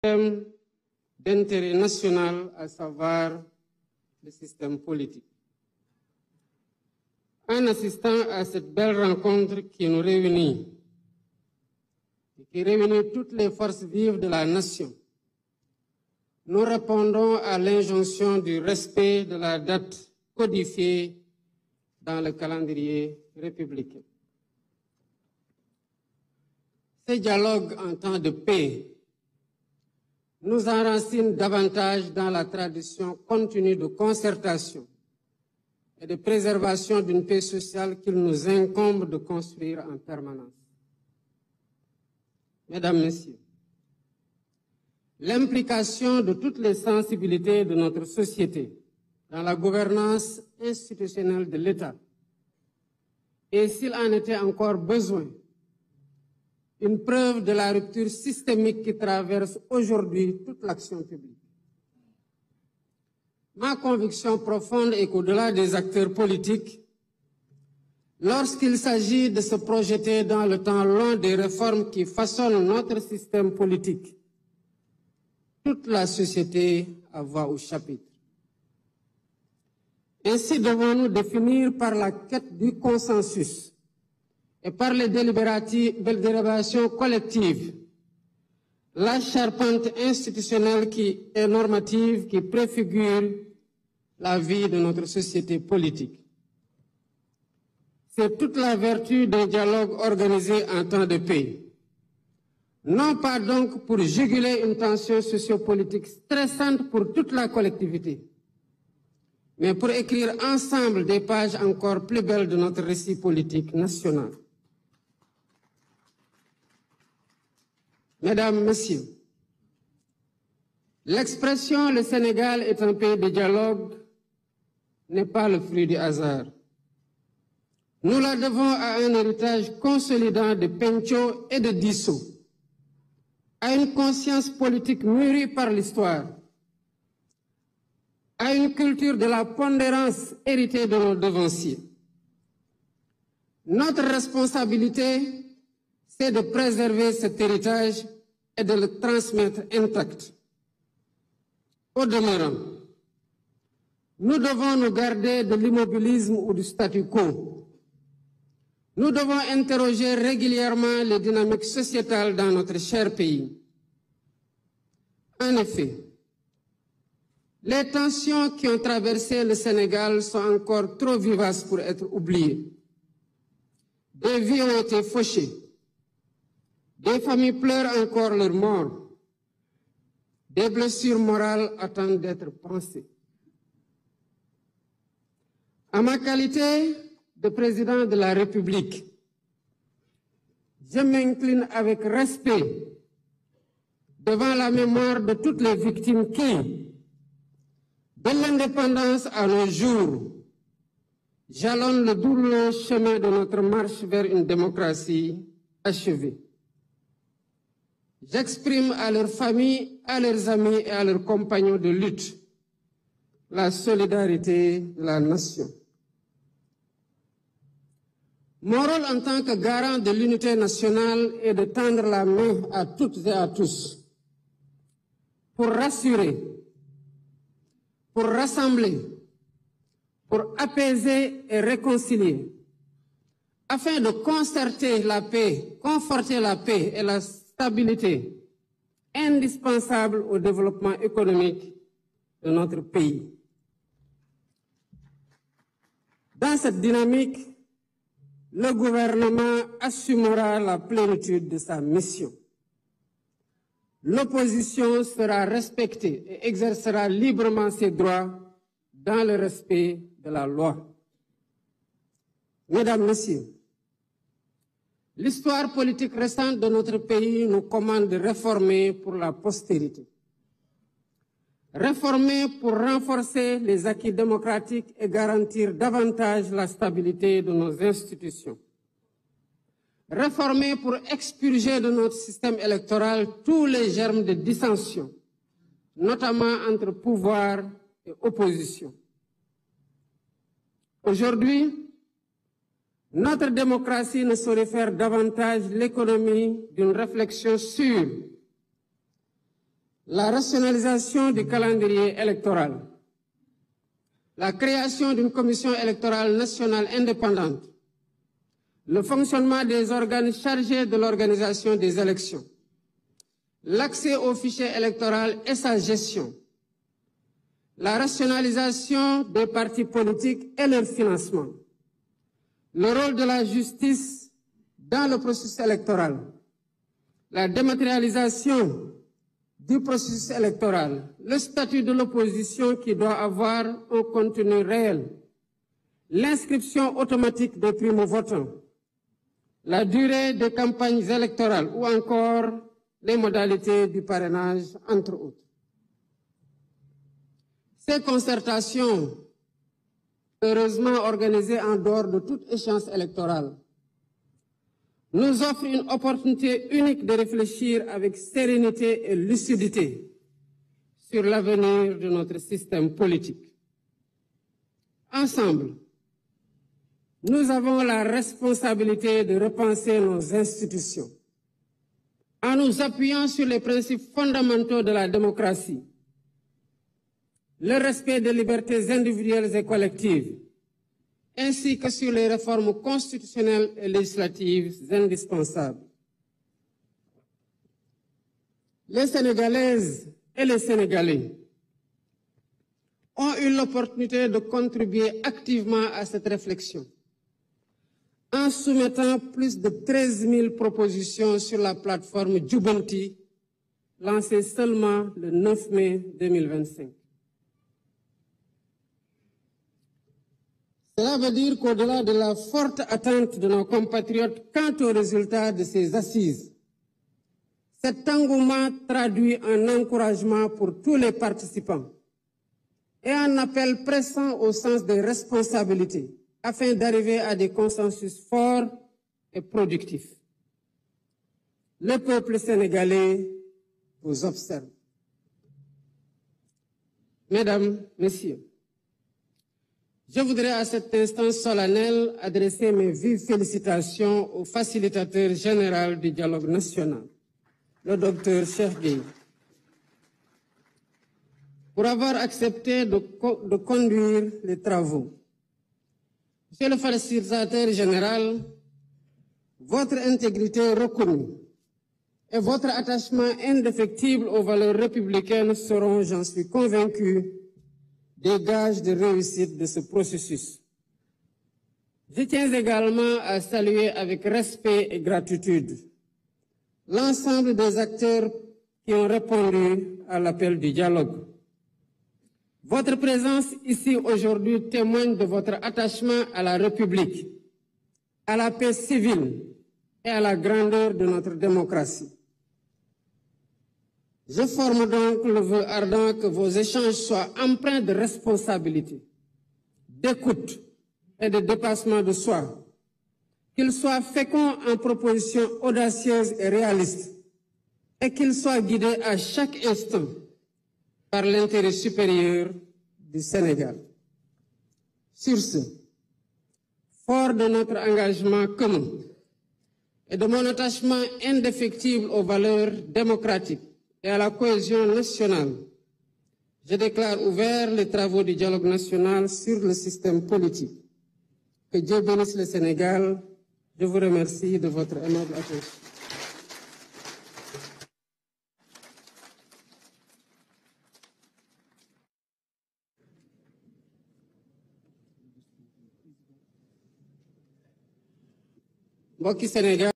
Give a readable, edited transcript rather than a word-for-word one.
système d'intérêt national, à savoir le système politique. En assistant à cette belle rencontre qui nous réunit, et qui réunit toutes les forces vives de la nation, nous répondons à l'injonction du respect de la date codifiée dans le calendrier républicain. Ces dialogues en temps de paix nous enracinent davantage dans la tradition continue de concertation et de préservation d'une paix sociale qu'il nous incombe de construire en permanence. Mesdames, Messieurs, l'implication de toutes les sensibilités de notre société dans la gouvernance institutionnelle de l'État, et s'il en était encore besoin, une preuve de la rupture systémique qui traverse aujourd'hui toute l'action publique. Ma conviction profonde est qu'au-delà des acteurs politiques, lorsqu'il s'agit de se projeter dans le temps long des réformes qui façonnent notre système politique, toute la société a voix au chapitre. Ainsi devons-nous définir par la quête du consensus et par les délibérations collectives la charpente institutionnelle et normative qui préfigure la vie de notre société politique. C'est toute la vertu d'un dialogue organisé en temps de paix. Non pas donc pour juguler une tension sociopolitique stressante pour toute la collectivité, mais pour écrire ensemble des pages encore plus belles de notre récit politique national. Mesdames, Messieurs, l'expression « le Sénégal est un pays de dialogue » n'est pas le fruit du hasard. Nous la devons à un héritage consolidant de Pencho et de Disso, à une conscience politique mûrie par l'histoire, à une culture de la pondérance héritée de nos devanciers. Notre responsabilité, c'est de préserver cet héritage et de le transmettre intact. Au demeurant, nous devons nous garder de l'immobilisme ou du statu quo. Nous devons interroger régulièrement les dynamiques sociétales dans notre cher pays. En effet, les tensions qui ont traversé le Sénégal sont encore trop vivaces pour être oubliées. Des vies ont été fauchées. Des familles pleurent encore leurs morts. Des blessures morales attendent d'être pensées. En ma qualité de président de la République, je m'incline avec respect devant la mémoire de toutes les victimes qui, de l'indépendance à nos jours, jalonnent le douloureux chemin de notre marche vers une démocratie achevée. J'exprime à leurs familles, à leurs amis et à leurs compagnons de lutte la solidarité de la nation. Mon rôle en tant que garant de l'unité nationale est de tendre la main à toutes et à tous pour rassurer, pour rassembler, pour apaiser et réconcilier, afin de concerter la paix, conforter la paix et la stabilité indispensable au développement économique de notre pays. Dans cette dynamique, le gouvernement assumera la plénitude de sa mission. L'opposition sera respectée et exercera librement ses droits dans le respect de la loi. Mesdames, Messieurs, l'histoire politique récente de notre pays nous commande de réformer pour la postérité. Réformer pour renforcer les acquis démocratiques et garantir davantage la stabilité de nos institutions. Réformer pour expurger de notre système électoral tous les germes de dissension, notamment entre pouvoir et opposition. Aujourd'hui, notre démocratie ne saurait faire davantage l'économie d'une réflexion sûre la rationalisation du calendrier électoral, la création d'une commission électorale nationale indépendante, le fonctionnement des organes chargés de l'organisation des élections, l'accès au fichier électoral et sa gestion, la rationalisation des partis politiques et leur financement, le rôle de la justice dans le processus électoral, la dématérialisation du processus électoral, le statut de l'opposition qui doit avoir un contenu réel, l'inscription automatique des primo-votants, la durée des campagnes électorales ou encore les modalités du parrainage, entre autres. Ces concertations, heureusement organisées en dehors de toute échéance électorale, nous offrent une opportunité unique de réfléchir avec sérénité et lucidité sur l'avenir de notre système politique. Ensemble, nous avons la responsabilité de repenser nos institutions en nous appuyant sur les principes fondamentaux de la démocratie, le respect des libertés individuelles et collectives, ainsi que sur les réformes constitutionnelles et législatives indispensables. Les Sénégalaises et les Sénégalais ont eu l'opportunité de contribuer activement à cette réflexion en soumettant plus de 13 000 propositions sur la plateforme Djubanti, lancée seulement le 9 mai 2025. Cela veut dire qu'au-delà de la forte attente de nos compatriotes quant aux résultats de ces assises, cet engouement traduit un encouragement pour tous les participants et un appel pressant au sens des responsabilités afin d'arriver à des consensus forts et productifs. Le peuple sénégalais vous observe. Mesdames, Messieurs, je voudrais à cet instant solennel adresser mes vives félicitations au facilitateur général du dialogue national, le docteur Cheikh Gueye, pour avoir accepté de conduire les travaux. Monsieur le facilitateur général, votre intégrité reconnue et votre attachement indéfectible aux valeurs républicaines seront, j'en suis convaincu, des gages de réussite de ce processus. Je tiens également à saluer avec respect et gratitude l'ensemble des acteurs qui ont répondu à l'appel du dialogue. Votre présence ici aujourd'hui témoigne de votre attachement à la République, à la paix civile et à la grandeur de notre démocratie. Je forme donc le vœu ardent que vos échanges soient empreints de responsabilité, d'écoute et de dépassement de soi, qu'ils soient féconds en propositions audacieuses et réalistes, et qu'ils soient guidés à chaque instant par l'intérêt supérieur du Sénégal. Sur ce, fort de notre engagement commun et de mon attachement indéfectible aux valeurs démocratiques et à la cohésion nationale, je déclare ouverts les travaux du dialogue national sur le système politique. Que Dieu bénisse le Sénégal. Je vous remercie de votre aimable attention. Mbokki Sénégal